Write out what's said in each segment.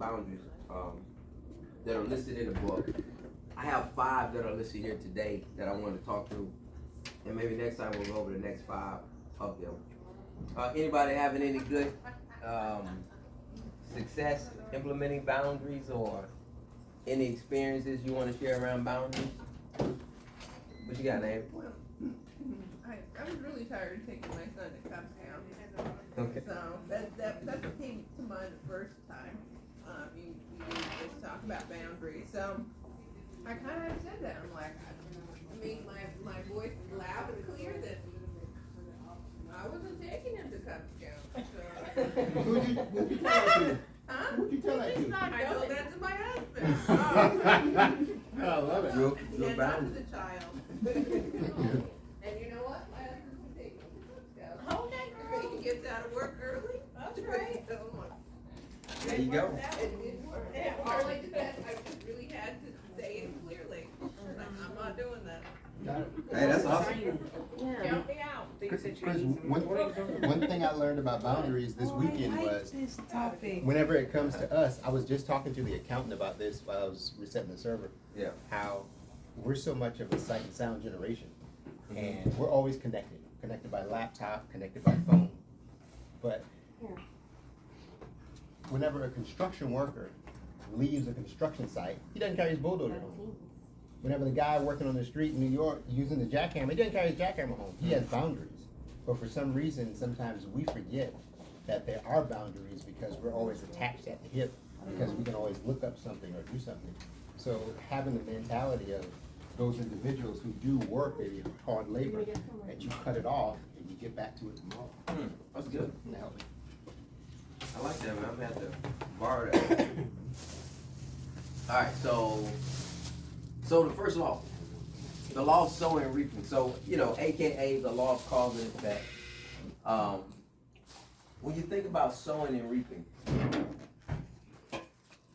boundaries that are listed in the book. I have 5 that are listed here today that I want to talk through, and maybe next time we'll go over the next 5 of them. Anybody having any good success implementing boundaries, or any experiences you want to share around boundaries? What you got, Nate? Well, I was really tired of taking my son to Cub Town. Okay. So that's what came to mind the first time. You just talk about boundaries. So I kind of said that. I'm like, I mean, my voice is loud and clear that I wasn't taking him to Cub Town. So. Who'd you tell that to? Huh? Who'd you tell that to? I told that to my husband. Oh. I love it. Real And not to boundary. the child. And you know what? My husband's been taking him to Cub Scouts. Oh, that girl. He gets out of work early. That's right. There you go. It didn't work. Yeah. All I did that, I just really had to say it clearly. I'm not doing that. Got it. Hey, that's awesome. Help me out. Chris, one thing I learned about boundaries this weekend was, This topic. whenever it comes to us, I was just talking to the accountant about this while I was resetting the server. Yeah. How we're so much of a sight and sound generation, and we're always connected by laptop, connected by phone. But whenever a construction worker leaves a construction site, he doesn't carry his bulldozer home. Whenever the guy working on the street in New York using the jackhammer, he doesn't carry his jackhammer home. He has boundaries. But for some reason, sometimes we forget that there are boundaries because we're always attached at the hip, because we can always look up something or do something. So having the mentality of those individuals who do work maybe hard labor, that you cut it off and you get back to it tomorrow. That's good. And help me. I like that, man. I'm gonna have to borrow that. All right, so the first law, the law of sowing and reaping. So, AKA the law of cause and effect. When you think about sowing and reaping, when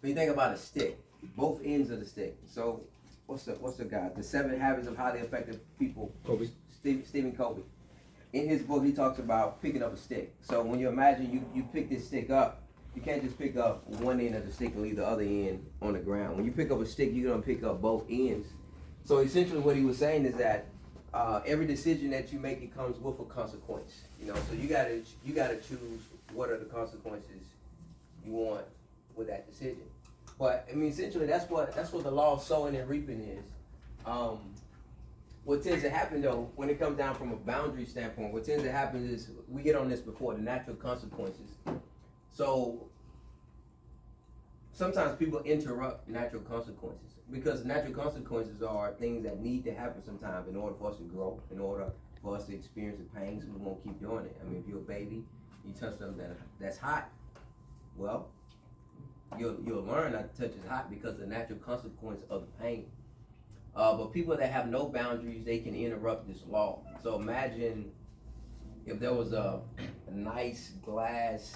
you think about a stick, both ends of the stick. So, what's the guy? The 7 Habits of Highly Effective People. Kobe. Stephen Covey. In his book, he talks about picking up a stick. So when you imagine you pick this stick up, you can't just pick up one end of the stick and leave the other end on the ground. When you pick up a stick, you're gonna pick up both ends. So essentially, what he was saying is that every decision that you make, it comes with a consequence. So you gotta choose what are the consequences you want with that decision. But I mean, essentially, that's what the law of sowing and reaping is. What tends to happen though, when it comes down from a boundary standpoint, what tends to happen is, we get on this before, the natural consequences. So sometimes people interrupt natural consequences, because natural consequences are things that need to happen sometimes in order for us to grow, in order for us to experience the pain, so we won't keep doing it. I mean, if you're a baby, you touch something that's hot, well, you'll learn not to touch it hot because of the natural consequence of the pain. But people that have no boundaries, they can interrupt this law. So imagine if there was a nice glass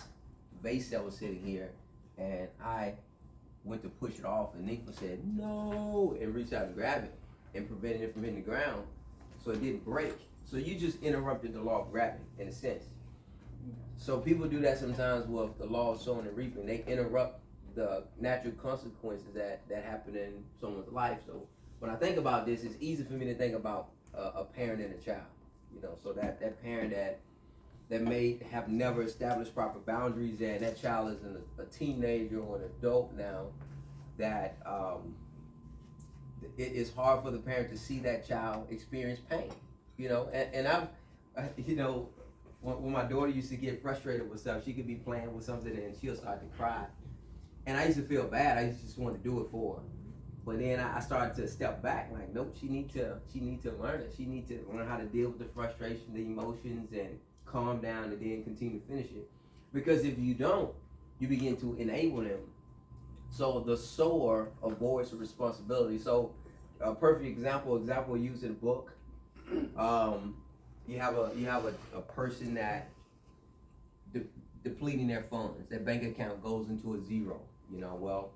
vase that was sitting here, and I went to push it off, and Nico said, no, and reached out and grabbed it and prevented it from hitting the ground so it didn't break. So you just interrupted the law of gravity, in a sense. So people do that sometimes with the law of sowing and reaping. They interrupt the natural consequences that happen in someone's life. So when I think about this, it's easy for me to think about a parent and a child. So that parent that may have never established proper boundaries, and that child is a teenager or an adult now, that it is hard for the parent to see that child experience pain. And I've, when my daughter used to get frustrated with stuff, she could be playing with something and she'll start to cry. And I used to feel bad. I used to just want to do it for her. But then I started to step back, like, nope, she need to learn it. She need to learn how to deal with the frustration, the emotions, and calm down, and then continue to finish it. Because if you don't, you begin to enable them. So the sower avoids the responsibility. So a perfect example used in the book. You have a person that depleting their funds. Their bank account goes into a zero. Well,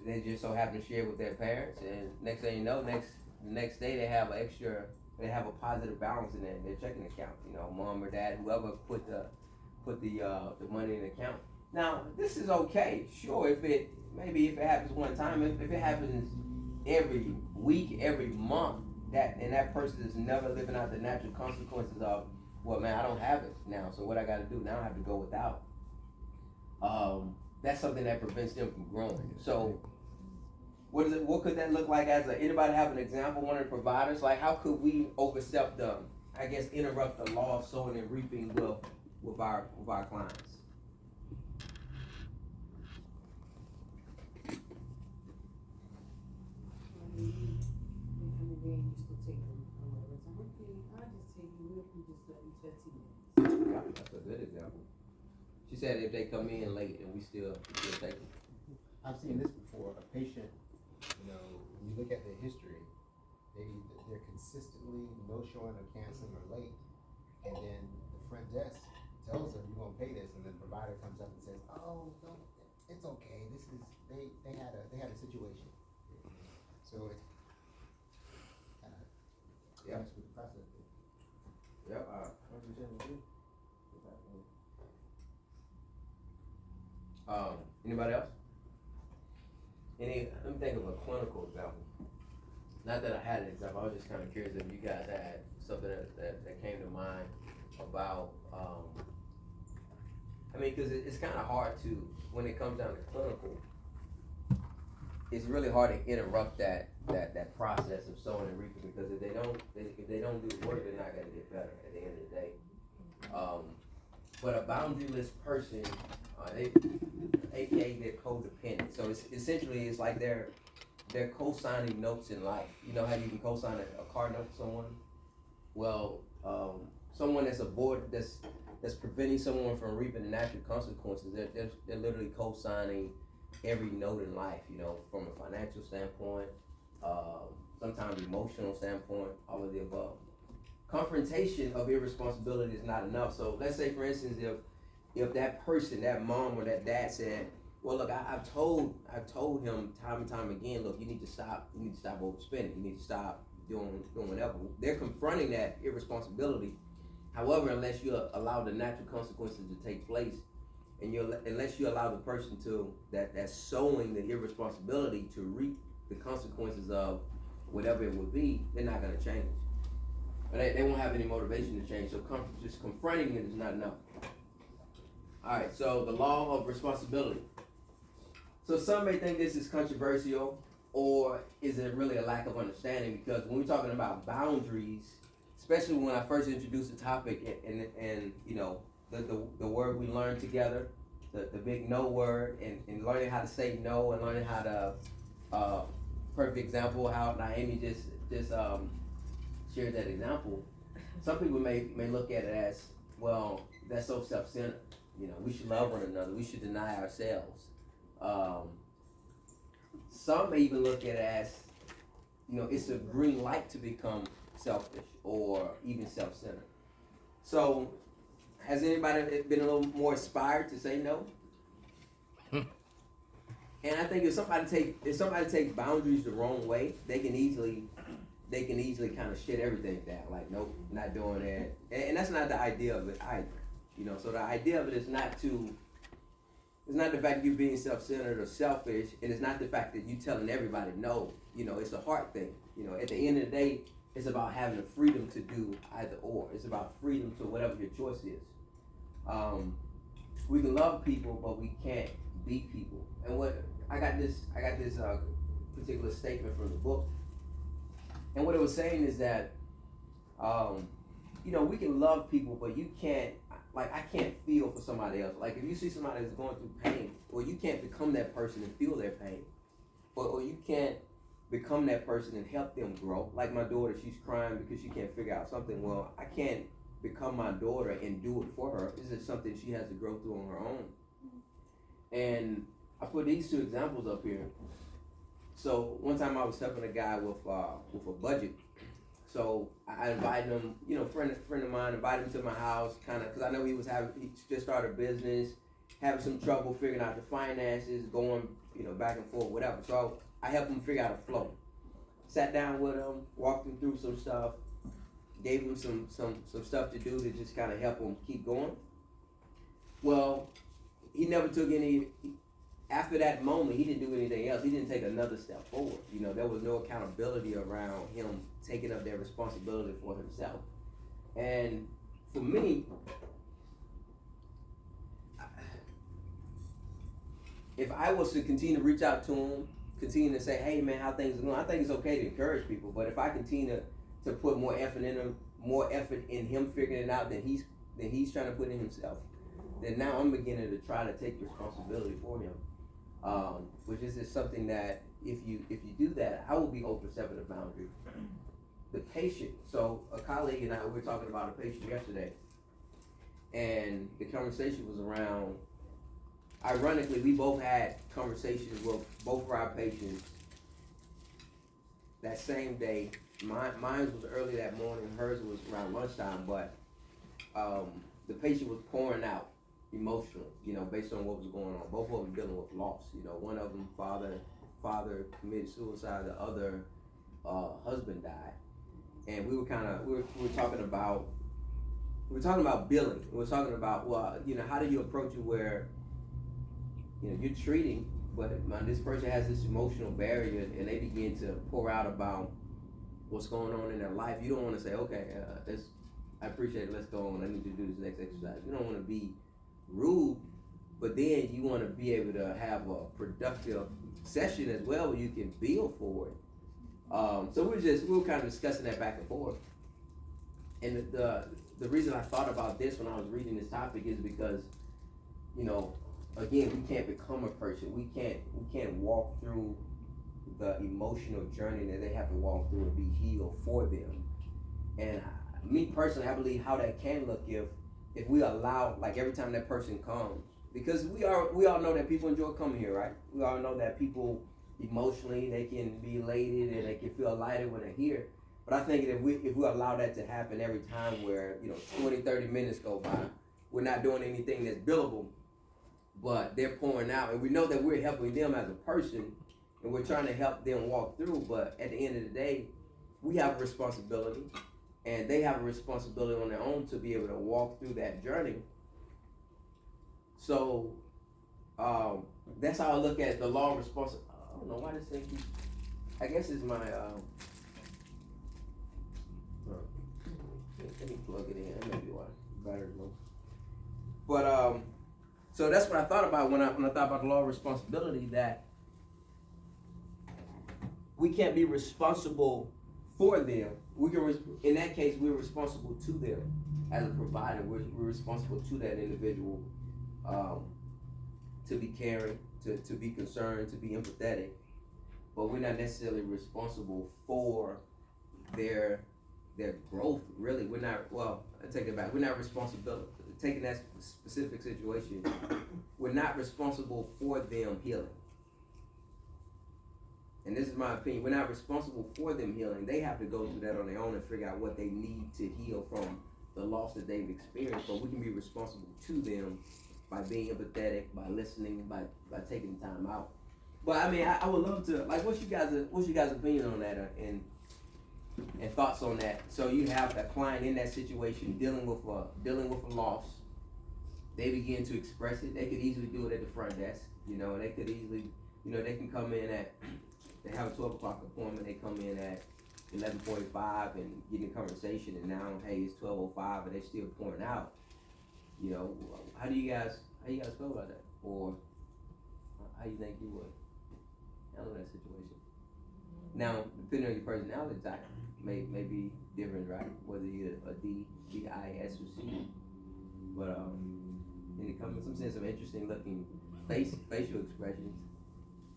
they just so happen to share with their parents, and next thing you know, the next day they have a positive balance in their checking account. Mom or dad, whoever put the money in the account. Now, this is okay, sure, if it happens one time, if it happens every week, every month, that person is never living out the natural consequences of, well, man, I don't have it now, so what I gotta do now, I have to go without. That's something that prevents them from growing. So, what could that look like anybody have an example, one of the providers? Like, how could we overstep interrupt the law of sowing and reaping with our clients? Yeah, that's a good example. She said if they come in late and we still take them. I've seen this before. A patient, when you look at their history, they're consistently no showing or canceling or late, and then the front desk tells them you're gonna pay this, and then the provider comes up and says, "Oh, no, it's okay. This is they had a situation." So it kind of Yep. with the process. Yep. Anybody else? Let me think of a clinical example. Not that I had an example, I was just kind of curious if you guys had something that came to mind about, because it's kind of hard to, when it comes down to clinical, it's really hard to interrupt that process of sowing and reaping, because if they don't do the work, they're not gonna get better at the end of the day. But a boundaryless person, AKA they're codependent. So it's like they're co-signing notes in life. You know how you can co-sign a car note with someone? Well, someone that's preventing someone from reaping the natural consequences, they're literally co-signing every note in life, from a financial standpoint, sometimes emotional standpoint, all of the above. Confrontation of irresponsibility is not enough. So let's say, for instance, if that person, that mom or that dad said, well, look, I've told him time and time again, look, you need to stop overspending, you need to stop doing whatever. They're confronting that irresponsibility. However, unless you allow the natural consequences to take place, and unless you allow the person that's sowing the irresponsibility to reap the consequences of whatever it would be, they're not gonna change. They won't have any motivation to change, so just confronting it is not enough. Alright, so the law of responsibility. So some may think this is controversial, or is it really a lack of understanding? Because when we're talking about boundaries, especially when I first introduced the topic and the word we learned together, the big no word, and learning how to say no, and learning how to, perfect example, how Naomi just shared that example. Some people may look at it as, well, that's so self-centered. We should love one another. We should deny ourselves. Some may even look at it as, it's a green light to become selfish or even self-centered. So, has anybody been a little more inspired to say no? And I think if somebody takes boundaries the wrong way, they can easily kind of shut everything down. Like, nope, not doing that. And that's not the idea of it either. So the idea of it is it's not the fact that you're being self-centered or selfish, and it's not the fact that you're telling everybody no. It's a heart thing. At the end of the day, it's about having the freedom to do either or. It's about freedom to whatever your choice is. We can love people, but we can't be people. And I got this particular statement from the book, and what it was saying is that, we can love people, but you can't. Like, I can't feel for somebody else. Like, if you see somebody that's going through pain, or you can't become that person and feel their pain, or you can't become that person and help them grow. Like my daughter, she's crying because she can't figure out something. Well, I can't become my daughter and do it for her. This is something she has to grow through on her own. And I put these two examples up here. So one time I was helping a guy with a budget. So I invited him, friend of mine, invited him to my house, kind of, because I know he just started a business, having some trouble figuring out the finances, going, back and forth, whatever. So I helped him figure out a flow. Sat down with him, walked him through some stuff, gave him some stuff to do to just kind of help him keep going. Well, he never took any. After that moment, he didn't do anything else. He didn't take another step forward. You know, there was no accountability around him taking up that responsibility for himself. And for me, if I was to continue to reach out to him, continue to say, hey man, how things are going, I think it's okay to encourage people. But if I continue to put more effort in him figuring it out than he's trying to put in himself, then now I'm beginning to try to take responsibility for him. Which is just something that if you do that, I will be overstepping the boundary. The patient, so a colleague and I, we were talking about a patient yesterday, and the conversation was around, ironically, we both had conversations with both of our patients that same day. Mine was early that morning, hers was around lunchtime, but the patient was pouring out emotionally, you know, based on what was going on. Both of them dealing with loss, you know. One of them, father committed suicide, the other husband died. And we were talking about billing. We were talking about, well, you know, how do you approach it where, you know, you're treating, but this person has this emotional barrier and they begin to pour out about what's going on in their life. You don't want to say, okay, I appreciate it, let's go on, I need to do this next exercise. You don't want to be rude, but then you want to be able to have a productive session as well where you can build for it. So we were kind of discussing that back and forth. And the reason I thought about this when I was reading this topic is because, you know, again, we can't become a person. We can't walk through the emotional journey that they have to walk through and be healed for them. And me personally, I believe how that can look if we allow, like every time that person comes, because we all know that people enjoy coming here, right? We all know that people emotionally, they can be elated and they can feel lighter when they're here. But I think if we allow that to happen every time where, you know, 20, 30 minutes go by, we're not doing anything that's billable, but they're pouring out, and we know that we're helping them as a person and we're trying to help them walk through, but at the end of the day, we have a responsibility and they have a responsibility on their own to be able to walk through that journey. So that's how I look at the law of responsibility. I don't know why this thing keeps, I guess it's my, let me plug it in, that may be why, battery low. But, so that's what I thought about when I thought about the law of responsibility, that we can't be responsible for them. We can, in that case, we're responsible to them as a provider. We're responsible to that individual, to be caring, to be concerned, to be empathetic, but we're not necessarily responsible for their growth. Really, we're not. Well, I take it back. We're not responsible. Taking that specific situation, we're not responsible for them healing. And this is my opinion. We're not responsible for them healing. They have to go through that on their own and figure out what they need to heal from the loss that they've experienced. But we can be responsible to them by being empathetic, by listening, by taking time out. But I mean, I would love to, like, what's you guys' opinion on that, and thoughts on that? So you have a client in that situation dealing with a loss. They begin to express it. They could easily do it at the front desk. You know, they could easily, you know, they can come in they have a 12 o'clock appointment. They come in at 11:45 and get in conversation, and now, hey, it's 12:05 and they're still pouring out. You know, how do you guys feel about that? Or how you think you would handle that situation? Now, depending on your personality type, may be different, right? Whether you're a D, I, S, or C. But any comments? Some sense of interesting looking facial expressions.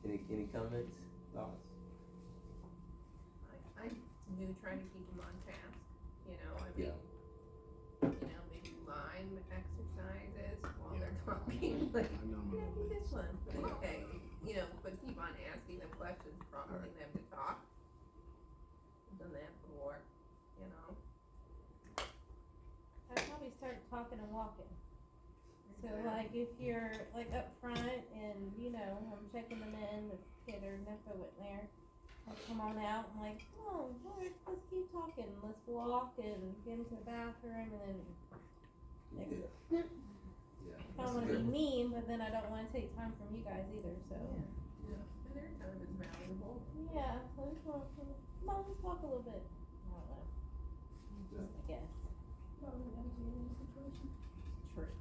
Any comments, thoughts? I do try to keep them on task. You know, I mean, you know, maybe line exercises while they're talking. Like, yeah, do this one. Okay, you know, but keep on asking them questions, prompting them to talk. I've done that before, you know. I'd probably start talking and walking. So like if you're like up front and, you know, I'm checking them in, the kid or Nippa went there, I'll come on out and like, oh, Lord, let's keep talking, let's walk and get into the bathroom and then exit. Yeah. I That's don't a wanna good be one. mean, but then I don't wanna take time from you guys either, so. Yeah, and their time is valuable. Yeah, let's walk, come on, let's walk a little bit. I don't know. Just, I guess. True.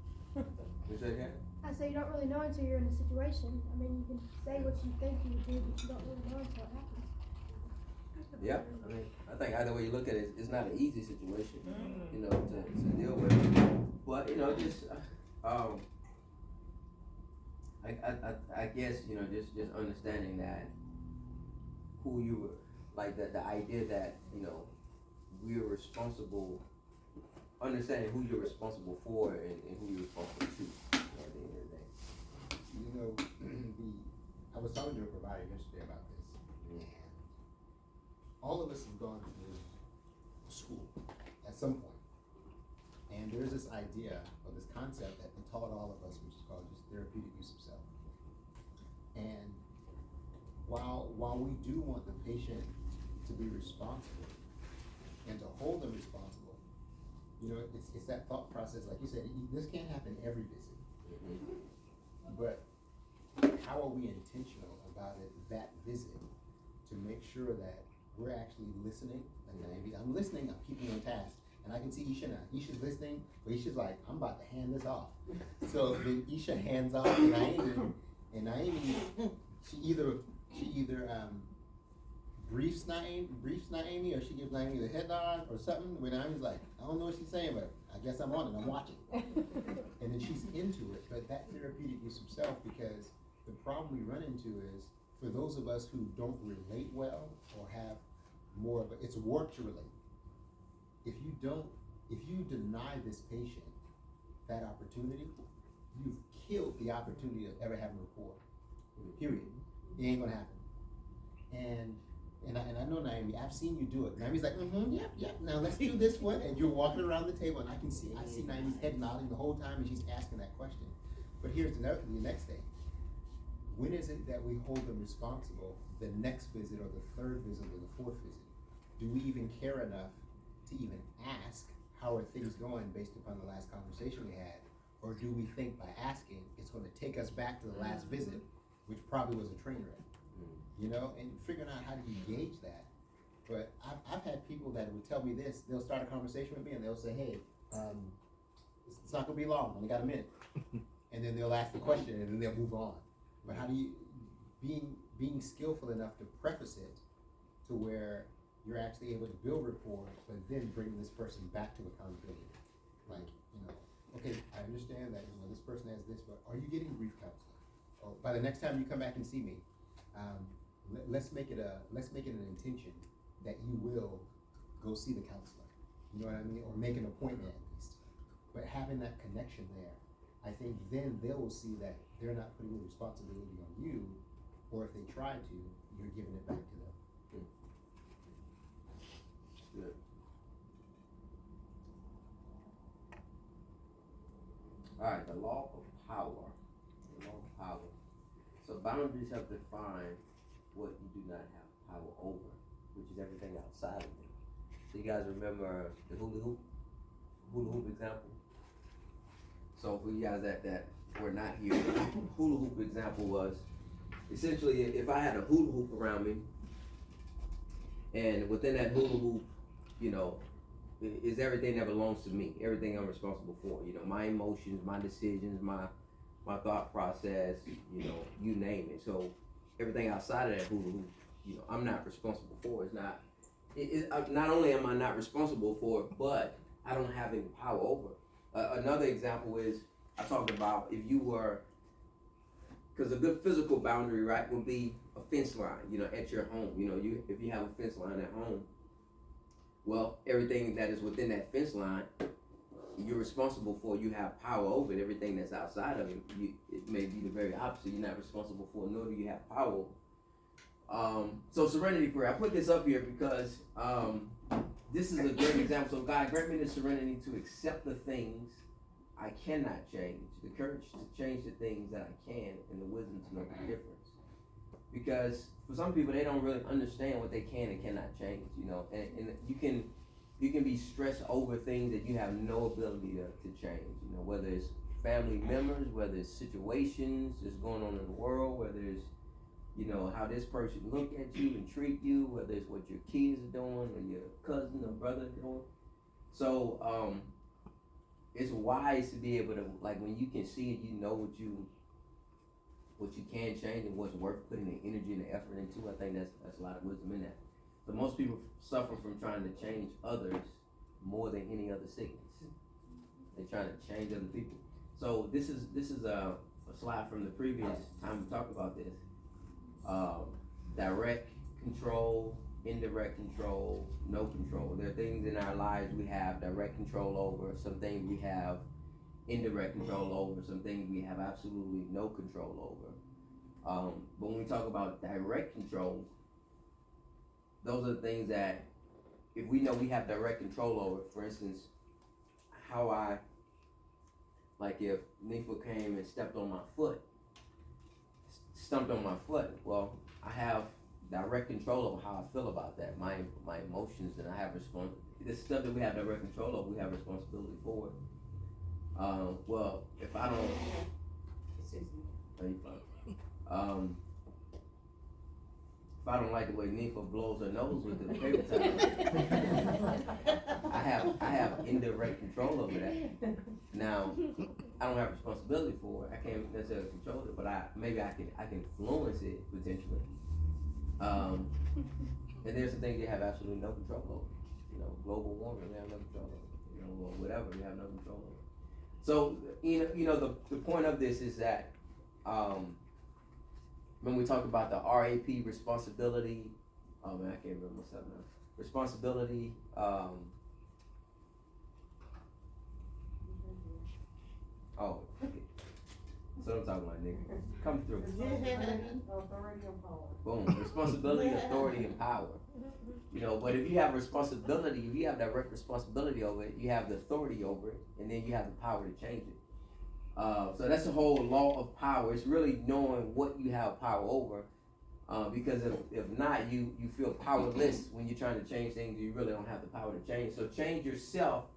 You say that? I say you don't really know until you're in a situation. I mean, you can say what you think you would do, but you don't really know until it happens. Yeah, I mean, I think either way you look at it, it's not an easy situation, you know, to deal with. But, you know, just, I guess, you know, just understanding that who you were, like the idea that, you know, we're responsible, understanding who you're responsible for and who you're responsible to, at the end of the day. You know, I was talking to a provider yesterday about this, and all of us have gone through school at some point. And there's this idea or this concept that they taught all of us, which is called just therapeutic use of self. And while we do want the patient to be responsible and to hold them responsible, you know, it's that thought process, like you said, this can't happen every visit. But how are we intentional about it that visit to make sure that we're actually listening? Like, I'm listening, I'm keeping on task. And I can see Isha now. Isha's listening, but Isha's like, I'm about to hand this off. So then Isha hands off to Naomi, and Naomi, she either briefs Naomi, or she gives Naomi the head nod or something. When Naomi's like, I don't know what she's saying, but I guess I'm on it, I'm watching. And then she's into it, but that therapeutic use of self, because the problem we run into is, for those of us who don't relate well or have more of it's work to relate. If you deny this patient that opportunity, you've killed the opportunity of ever having rapport. Period. It ain't gonna happen. And I know Naomi, I've seen you do it. Naomi's like, yep, now let's do this one. And you're walking around the table, and I see Naomi's head nodding the whole time, and she's asking that question. But here's the next thing. When is it that we hold them responsible the next visit or the third visit or the fourth visit? Do we even care enough to even ask how are things going based upon the last conversation we had? Or do we think by asking, it's gonna take us back to the last visit, which probably was a train wreck? You know, and figuring out how to engage that. But I've had people that would tell me this, they'll start a conversation with me and they'll say, hey, it's not gonna be long, only got a minute. And then they'll ask the question and then they'll move on. But how do you, being skillful enough to preface it to where you're actually able to build rapport, but then bring this person back to accountability. Like, you know, okay, I understand that, you know, this person has this, but are you getting grief counseling? Or by the next time you come back and see me, let's make it an intention that you will go see the counselor. You know what I mean? Or make an appointment at least. But having that connection there, I think then they will see that they're not putting the responsibility on you, or if they try to, you're giving it back to them. Good. Alright, the law of power. The law of power. So boundaries help define what you do not have power over, which is everything outside of it. So you guys remember the hula hoop example? So for you guys that were not here, the hula hoop example was essentially if I had a hula hoop around me, and within that hula hoop, you know, is everything that belongs to me, everything I'm responsible for, you know, my emotions, my decisions, my thought process, you know, you name it. So everything outside of that hula hoop, you know, I'm not responsible for. It's not, not only am I not responsible for it, but I don't have any power over it. Another example is, I talked about if you were, because a good physical boundary, right, would be a fence line, you know, at your home. You know, if you have a fence line at home, well, everything that is within that fence line, you're responsible for, you have power over it. Everything that's outside of it, it may be the very opposite. You're not responsible for, nor do you have power over. So serenity prayer, I put this up here because this is a great example. So God, grant me the serenity to accept the things I cannot change, the courage to change the things that I can, and the wisdom to know the difference. Because for some people, they don't really understand what they can and cannot change, you know, and you can be stressed over things that you have no ability to change, you know, whether it's family members, whether it's situations that's going on in the world, whether it's, you know, how this person look at you and treat you, whether it's what your kids are doing or your cousin or brother are doing. So, it's wise to be able to, like, when you can see it, you know what you can change and what's worth putting the energy and the effort into. I think that's a lot of wisdom in that. But most people suffer from trying to change others more than any other sickness. They're trying to change other people. So this is a slide from the previous time we talked about this. Direct control, indirect control, no control. There are things in our lives we have direct control over, some things we have indirect control over, some things we have absolutely no control over. But when we talk about direct control, those are the things that if we know we have direct control over. For instance, how like if Nifa came and stepped on my foot, stumped on my foot, well, I have direct control over how I feel about that, my emotions, and I have the stuff that we have direct control over, we have responsibility for it. Well, if I don't, if I don't like the way Nifa blows her nose with the paper towel, I have indirect control over that. Now, I don't have responsibility for it. I can't necessarily control it, but maybe I can influence it potentially. And there's some things you have absolutely no control over. You know, global warming, we have no control over. You know, or whatever, we have no control over. So, you know, the point of this is that when we talk about the RAP, responsibility, oh man, I can't remember myself now. Responsibility, oh, that's what I'm talking about, nigga. Come through. Boom. Responsibility, authority, and power. You know, but if you have responsibility, if you have direct responsibility over it, you have the authority over it, and then you have the power to change it. So that's the whole law of power. It's really knowing what you have power over. Because if not, you feel powerless when you're trying to change things you really don't have the power to change. So change yourself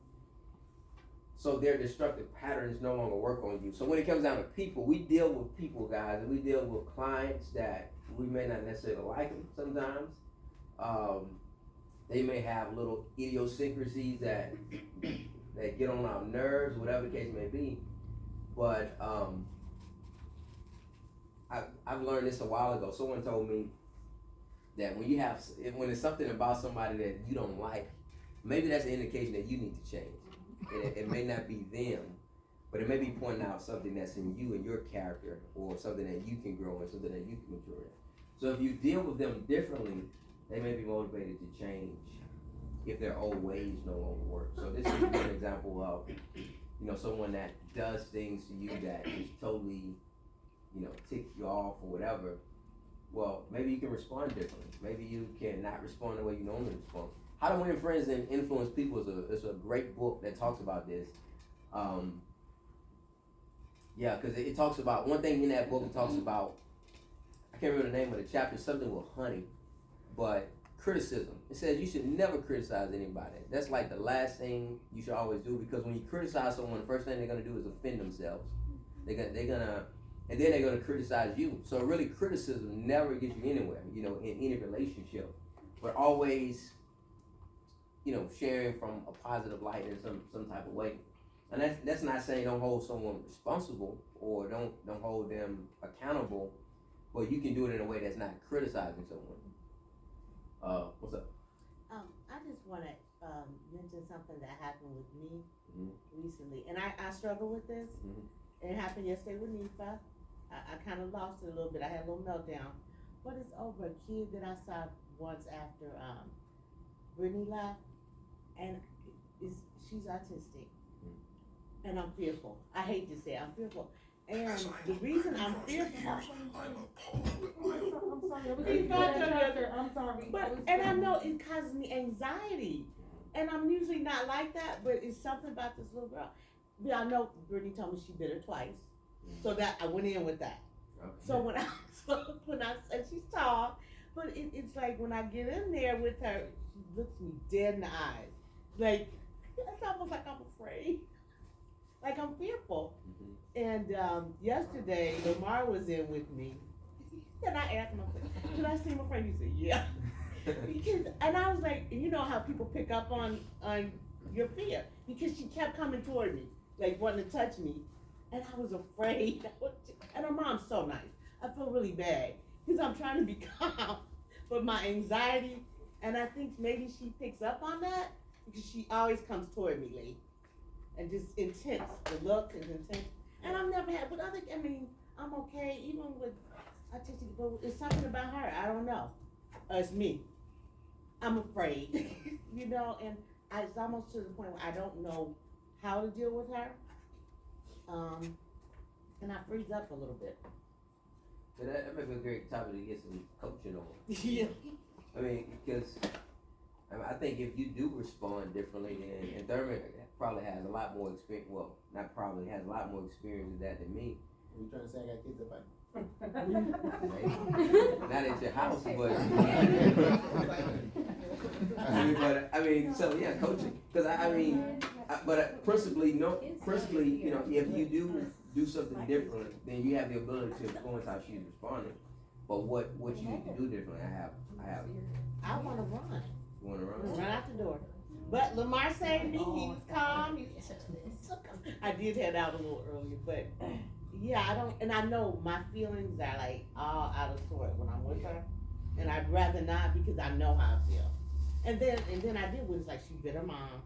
so their destructive patterns no longer work on you. So when it comes down to people, we deal with people, guys, and we deal with clients that we may not necessarily like them sometimes. They may have little idiosyncrasies that get on our nerves, whatever the case may be. But I've learned this a while ago. Someone told me that when it's something about somebody that you don't like, maybe that's an indication that you need to change. It may not be them, but it may be pointing out something that's in you and your character, or something that you can grow in, something that you can mature in. So if you deal with them differently, they may be motivated to change if their old ways no longer work. So this is an example of, you know, someone that does things to you that just totally, you know, ticks you off or whatever. Well, maybe you can respond differently. Maybe you can not respond the way you normally respond. How to Win Friends and Influence People is a great book that talks about this. Yeah, because it talks about, one thing in that book, it talks about, I can't remember the name of the chapter, something with honey, but criticism. It says you should never criticize anybody. That's like the last thing you should always do, because when you criticize someone, the first thing they're gonna do is offend themselves. And then they're gonna criticize you. So really, criticism never gets you anywhere, you know, in any relationship. But always, you know, sharing from a positive light in some type of way. And that's not saying don't hold someone responsible or don't hold them accountable, but you can do it in a way that's not criticizing someone. What's up? I just want to mention something that happened with me recently, and I struggle with this. And it happened yesterday with Nifa. I kind of lost it a little bit. I had a little meltdown, but it's over. A kid that I saw once after Brittany left, and she's autistic, and I'm fearful. I hate to say it, I'm fearful. And the reason I'm fearful, I'm sorry. and I know it causes me anxiety, and I'm usually not like that, but it's something about this little girl. Yeah, I know Brittany told me she bit her twice, so that I went in with that. Okay. So when I said she's tall, but it's like when I get in there with her, she looks me dead in the eyes, like it's almost like I'm afraid. like I'm fearful. Mhm. And yesterday, Lamar was in with me. And I asked him, I said, did I seem afraid? He said, yeah. Because, and I was like, you know how people pick up on your fear? Because she kept coming toward me, like wanting to touch me. And I was afraid. And her mom's so nice. I feel really bad because I'm trying to be calm, but my anxiety, and I think maybe she picks up on that because she always comes toward me late and just intense. The look is intense. And I've never had, but other, I mean, I'm okay, even with autistic, but it's something about her, I don't know. It's me. I'm afraid, you know, and it's almost to the point where I don't know how to deal with her. And I freeze up a little bit. So that may be a great topic to get some coaching on. Yeah. I mean, because I think if you do respond differently, and Thurman probably has a lot more experience. Well, not probably, has a lot more experience with that than me. Are you trying to say I got kids at back? Not at your house, but I mean, so yeah, coaching. Because principally, you know, if you do something different, then you have the ability to influence how she's responding. But what you need to do differently, I have. I want to run. You want to run? Run out the door. But Lamar saved me. He was calm. I did head out a little earlier, but yeah, I don't, and I know my feelings are like all out of sort when I'm with her, and I'd rather not because I know how I feel. And then I did was like she bit her mom.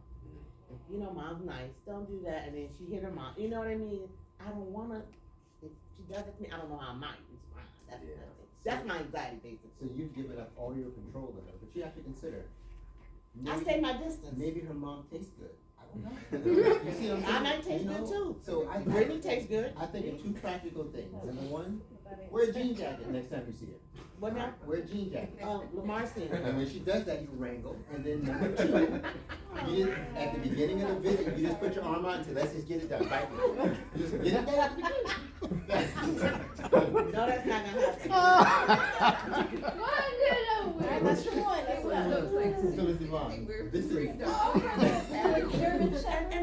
You know, mom's nice. Don't do that. And then she hit her mom. You know what I mean? I don't wanna. If she does it to me, I don't know how I might respond. That's my anxiety basically. So you've given up all your control to her, but you have to consider. I stay my distance. Maybe her mom tastes good. I don't know. You see what I'm saying? I might taste good too. So Brittany tastes good. I think of two practical things. Number one, wear a jean jacket next time you see her. What now? Wear a jean jacket. Lamar said. And when she does that, you wrangle. And then number two, you just, at the beginning of the visit, you just put your arm out and say, let's just get it done. Bite me. Just get it done at the beginning. No, that's not gonna happen. That's the one, that's what I was like. So Mr. Vaughn, this is. And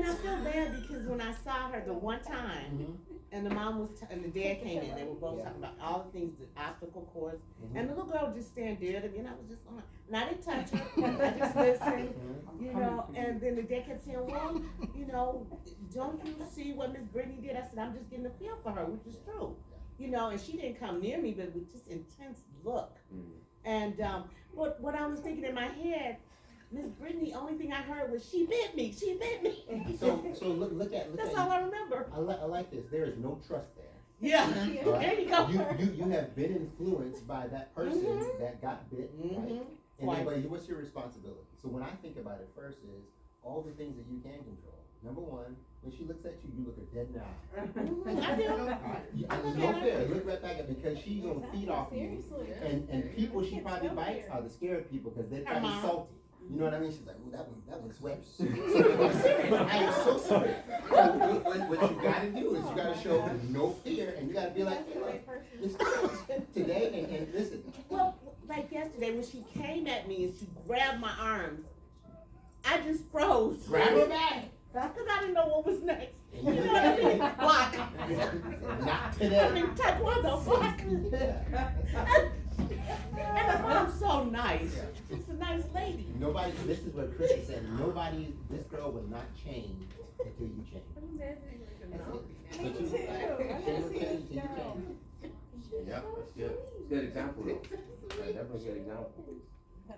I feel bad because when I saw her the one time, and the mom was, and the dad came in, they were both talking about all the things, the obstacle course, and the little girl just stand there, and I was just on, and I didn't touch her, I just listened, you know, and then the dad kept saying, well, you know, don't you see what Miss Brittany did? I said, I'm just getting a feel for her, which is true, you know, and she didn't come near me, but with just intense look, and what I was thinking in my head, Miss Brittany, only thing I heard was she bit me. So look at. That's all I remember. I like this. There is no trust there. Yeah. All right? There you go. You have been influenced by that person that got bit, right? And then, but what's your responsibility? So when I think about it, first is all the things that you can control. Number one, when she looks at you, you look her dead in the eye. I do. No fair. Look right back at because she's gonna feed off you. And people she probably bites are the scared people because they're probably salty. You know what I mean? She's like, ooh, that one's sweaty. I'm serious. I am so serious. What you gotta do is you gotta show no fear and you gotta be like, hey, look, today and listen. Well, like yesterday when she came at me and she grabbed my arms, I just froze. Grab her back. Because I didn't know what was next. You You know what I mean? Block. Not I today. mean, taekwondo block. And her mom's so nice. She's a nice lady. Nobody, this is what Chris is saying, this girl will not change until you change. That's it. But you, she will change until you change. Yep, that's good. It's a good example though. That's definitely a good example.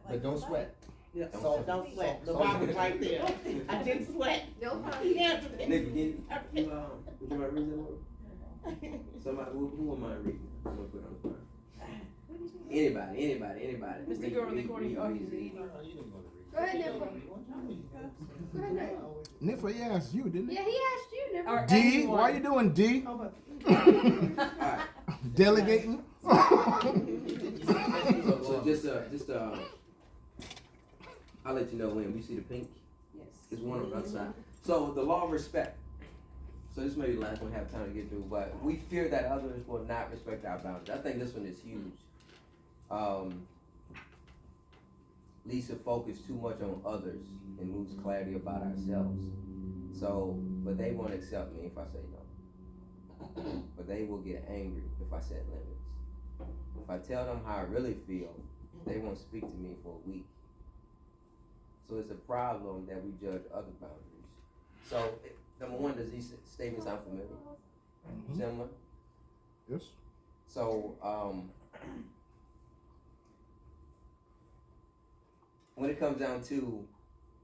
But don't sweat. Yeah, Salt. don't sweat. The Salt. mom was right there. I didn't sweat. No Yeah. Nick, would you mind reading that one? Somebody, who am I reading? I'm gonna put on the spot. Anybody. Mr. Girl in the corner, oh, he's eating. Go ahead, Nipple. Go ahead, Nipple. Nifla, he asked you, didn't he? Yeah, he asked you, Nipple. D, why you doing D? Alright, Delegating? so just I'll let you know when we see the pink. Yes. It's one on the other side. So the law of respect. So this may be the last one I have time to get through, but we fear that others will not respect our boundaries. I think this one is huge. leads to focus too much on others and lose clarity about ourselves. So, but they won't accept me if I say no. But they will get angry if I set limits. If I tell them how I really feel, they won't speak to me for a week. So it's a problem that we judge other boundaries. So, number one, does these statements sound familiar? Similar? Yes. So, when it comes down to